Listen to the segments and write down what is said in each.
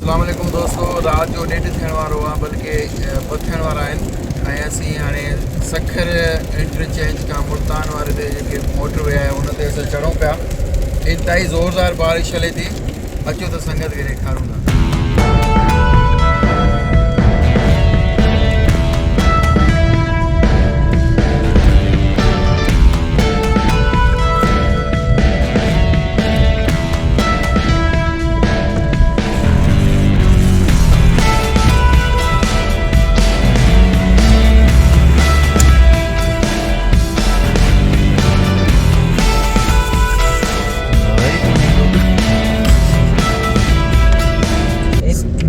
अस्सलाम वालेकुम दोस्तों, रात जो डेट थियण वारो आहे बल्कि ॿ थियण वारा आहिनि ऐं असीं हाणे सखर इंटरचेंज खां मुल्तान वारे ते जेके मोटरवे आहे उन ते असां चढ़ूं पिया। इंतहाई ज़ोरदार बारिश हले थी। अचो त संगत खे ॾेखारूं था।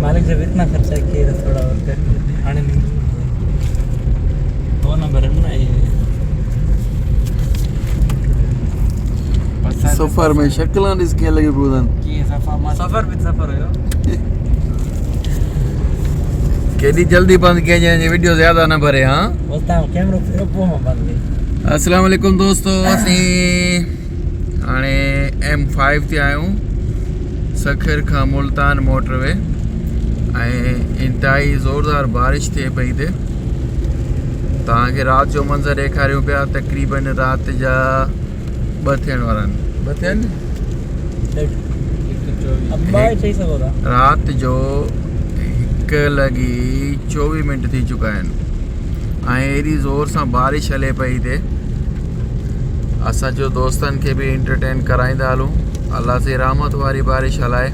मालिक जब इतना खर्चा किया तो थोड़ा और कर आने नहीं दो नंबर है ना ये सफ़र में शक्लां ॾिस कीअं लॻे पियो अथनि। सफ़र हुयो केॾी जल्दी बंदि कई जंहिंजी वीडियो ज़्यादा न भरे। हाँ, बोलता हूँ कैमरा फिर वो में बंद गई। अस्सलाम वालेकुम दोस्तों, असीं हाणे M5 ते आहियूं सखर खां मुल्तान मोटरवे ऐं इंतहाई ज़ोरदार बारिश थिए पई हिते। तव्हांखे राति जो मंज़र ॾेखारियूं पिया। तक़रीबन राति जा 2 थियण वारा आहिनि। 2 थिया आहिनि। राति जो 1:24 थी चुका आहिनि ऐं एॾी ज़ोर सां बारिश हले पई हिते। असां जो दोस्तनि खे बि एंटरटेन कराईंदा हलूं। अल्लाह से रहमत वारी बारिश हलाए।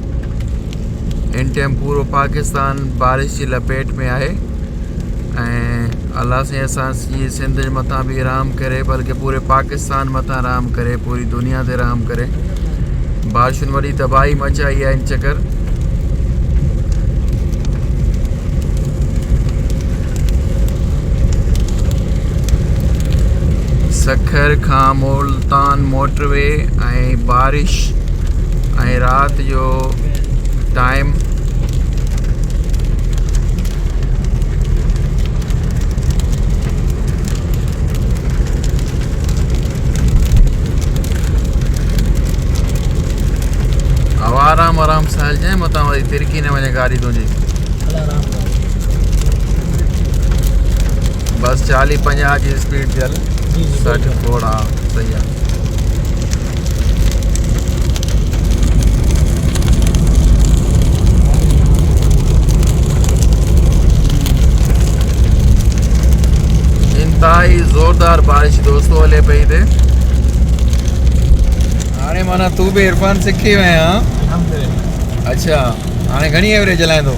इन टाइम पूरो पाकिस्तान बारिश जी लपेट में आहे ऐं अल्लाह से असांजी सिंध जे मथां बि रहम करे, बल्कि पूरे पाकिस्तान मथां रहम करे, पूरी दुनिया ते रहम करे। बारिशुनि वॾी तबाही मचाई आहे इन चक्कर। सखर खां मुल्तान मोटरवे ऐं बारिश ऐं राति जो टाइम। अब आराम आराम सां हलजांइ, मथां वरी तिरकी न वञे गाॾी तुंहिंजी। बस 40-50 जी स्पीड ते हल। 60 थोड़ा सही आहे। इंतहाई ज़ोरदार बारिश दोस्तों हले पई हिते। हाणे माना तू बि इरफान सिखी वए। हाँ, अच्छा, हाणे घणी एवरेज हलाईंदो?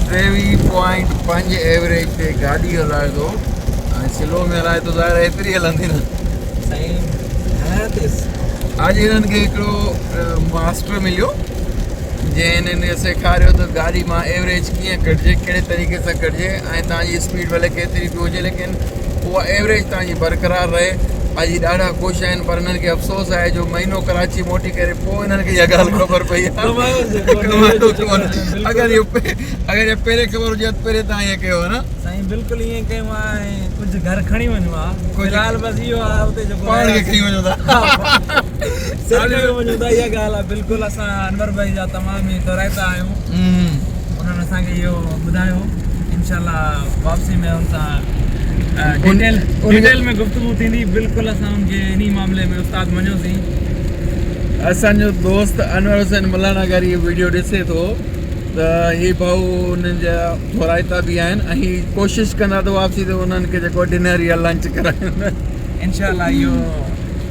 23.5 एवरेज ते गाॾी हलाए थो ऐं स्लो में हलाए थो। ज़ाहिर एतिरी हलंदी न। अॼु हिननि खे हिकिड़ो मास्टर मिलियो जंहिं हिननि सेखारियो त गाॾी मां एवरेज कीअं कढिजे, कहिड़े तरीक़े सां कढिजे ऐं तव्हांजी स्पीड भले केतिरी बि हुजे लेकिन उहा एवरेज तव्हांजी बरक़रार रहे। अॼु ॾाढा ख़ुशि आहिनि, पर हिननि खे अफ़सोस आहे जो महीनो कराची मोटी करे पोइ हिननि खे इहा ॻाल्हि ख़बर पई आहे। अगरि इहो पहिरें ख़बर हुजे त पहिरें तव्हां ईअं कयो आहे न। साईं बिल्कुलु ईअं कयूं आहे। कुझु घर खणी वञो आहे, फ़िलहाल बसि इहो आहे हुते जेको पाण खे खणी वञो था। वञो था, इहा ॻाल्हि आहे। बिल्कुलु असां अनवर भाई जा तमामु ई तौराइता आहियूं। उन्हनि असांखे इहो ॿुधायो। इंशाल्लाह वापसी में हुन सां डिटेल में गुफ्तगू थींदी। बिल्कुलु असां उनखे इन मामले में उस्ताद मञोसीं। असांजो दोस्त अनवर हुसैन मलाना अगरि इहो वीडियो ॾिसे थो त हीअ भाऊ उन्हनि जा थोराइता बि आहिनि ऐं कोशिशि कंदा त वापसी ते उन्हनि खे जेको डिनर या लंच कराइनि। इंशाल्लाह इहो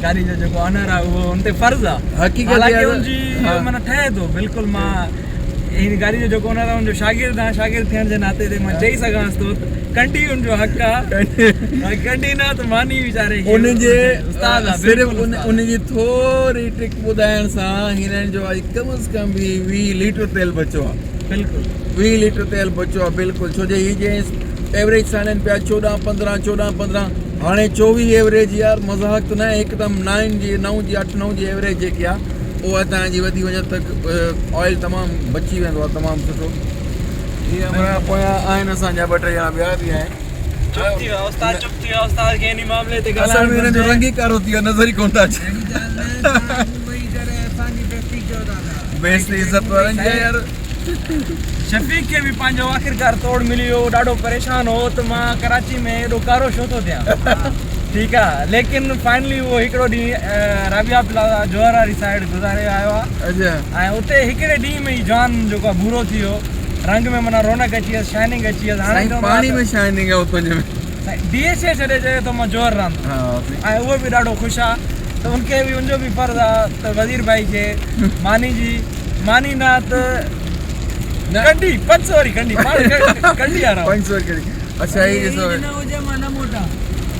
गाॾी जो जेको ऑनर आहे उहो उन ते फर्ज़ आहे। हक़ीक़त उनजी माना ठहे थो। बिल्कुलु मां इन गाॾी जो जेको ऑनर आहे उनजो शागिर्द आहे। शागिर्द थियण जे नाते ते मां चई सघांसि थो कंटी उनजो हक़ आहे। कंटी न त मानी वीचारे उनजे उस्ताद आहे। सिर्फ़ु उनजी थोरी ट्रिक ॿुधाइण सां हिननि जो अॼु कम से कम बि 20 लीटर तेल बचो आहे। बिल्कुलु 20 लीटर तेल बचो आहे। बिल्कुलु, छो जो हीअ जंहिं एवरेज सां हलनि पिया 14-15 हाणे 24 एवरेज यार मज़ाक त न आहे। हिकदमि 9 जी 8-9 जी एवरेज जेकी आहे उहा तव्हांजी वधी वञे त ऑयल तमामु बची वेंदो आहे। तमामु सुठो। हीअ हमारा पोयां आहिनि असांजा 2-3 ॼणा ॿिया बि आहिनि। चुप थी वियो उस्ताद, चुप थी वियो उस्ताद खे इन मामले ते असल में जो रंगी कारो थी नज़र ही कोन था अचे। बेइज्जती इज्जत वारनि जी यार शफीक खे बि पंहिंजो आख़िरकार तोड़ मिली वियो ॾाढो परेशान हो त मां कराची में एॾो कारो छो थो थियां ठीकु आहे लेकिन फाइनली उहो हिकिड़ो ॾींहुं राबिया प्लाज़ा जोहर वारी साइड गुज़ारे आयो आहे अच्छा ऐं उते हिकिड़े ॾींहं में ई जान जेको आहे भूरो थी वियो रंग में माना रौनक अची वियसि शाइनिंग अची वियसि साईं पाणी में शाइनिंग आहे उतुंज में DSA छॾे चए थो मां जोहर रहंदो हा ऐं उहो बि ॾाढो ख़ुशि आहे त उनखे बि उनजो बि फर्ज़ु आहे त वज़ीर भाई खे मानी न त कंडी 500 वारी कंडी कंडी आ रहा 500 कड़ी अच्छा ही ॾिसो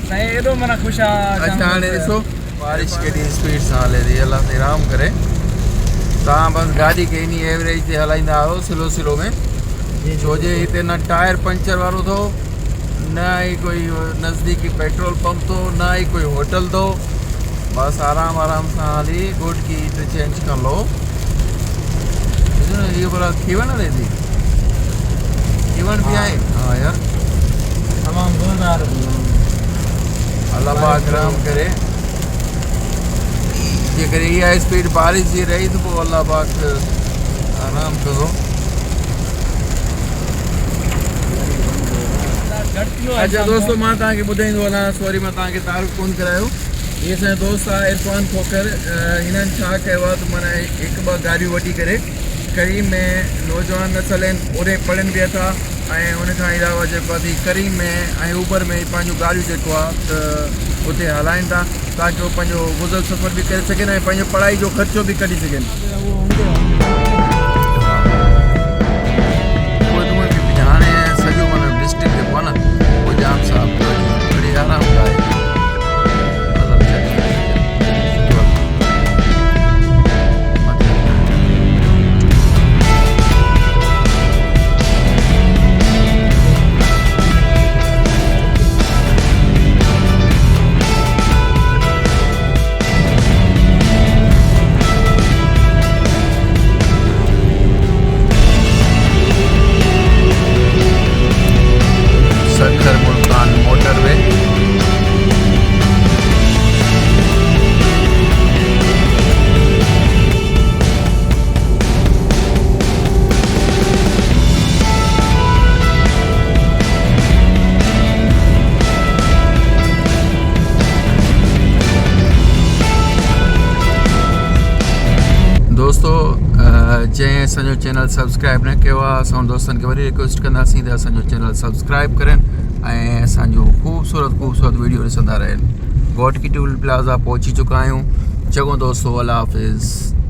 साईं एॾो माना ख़ुशि आहे अच्छा हाणे ॾिसो बारिश केॾी स्पीड सां हले थी अलाह साईं राम करे तव्हां बसि गाॾी खे इन एवरेज ते हलाईंदा आहियो स्लो में छो जे हिते न टायर पंचर वारो अथव न ही कोई नज़दीकी पेट्रोल पंप थो न ही कोई होटल थो बसि आराम सां हली गुड की हीट चेंज कर लो ये बोला खीवन है थी खीवन भी आए हाँ यार तमाम जोरदार अल्लाह पाक रहम करे जेकर ये स्पीड बारिश जी रही तो पोइ अल्लाह पाक आराम करो अच्छा दोस्तों मां तव्हांखे ॿुधाईंदो हलां सॉरी मां तव्हांखे तारीफ़ कोन करायो इहे असांजो दोस्त आहे इरफान खोखर हिननि छा कयो आहे त माना हिकु ॿ गाॾियूं वठी करे करीम में नौजवान नसल आहिनि ओॾे पढ़नि बि था ऐं उनखां अलावा जेको आहे करीम में ऐं ऊबर में पंहिंजूं गाॾियूं जेको आहे त उते हलाइनि था ताकी उहो पंहिंजो गुज़र सफ़र बि करे सघनि ऐं पंहिंजो पढ़ाई जो ख़र्चो बि कढी सघनि हाणे सॼो माना डिस्ट्रिक्ट जेको आहे न उहो जाम साफ़ु वरी आराम आहे दोस्तों जंहिं असांजो चैनल सब्सक्राइब न कयो आहे असां दोस्तनि खे वरी रिक्वेस्ट कंदासीं त असांजो चैनल सब्सक्राइब करनि ऐं असांजो ख़ूबसूरत वीडियो ॾिसंदा रहनि गोट की टूल प्लाज़ा पहुची चुका आहियूं चङो दोस्तों अल्लाह हाफ़िज़।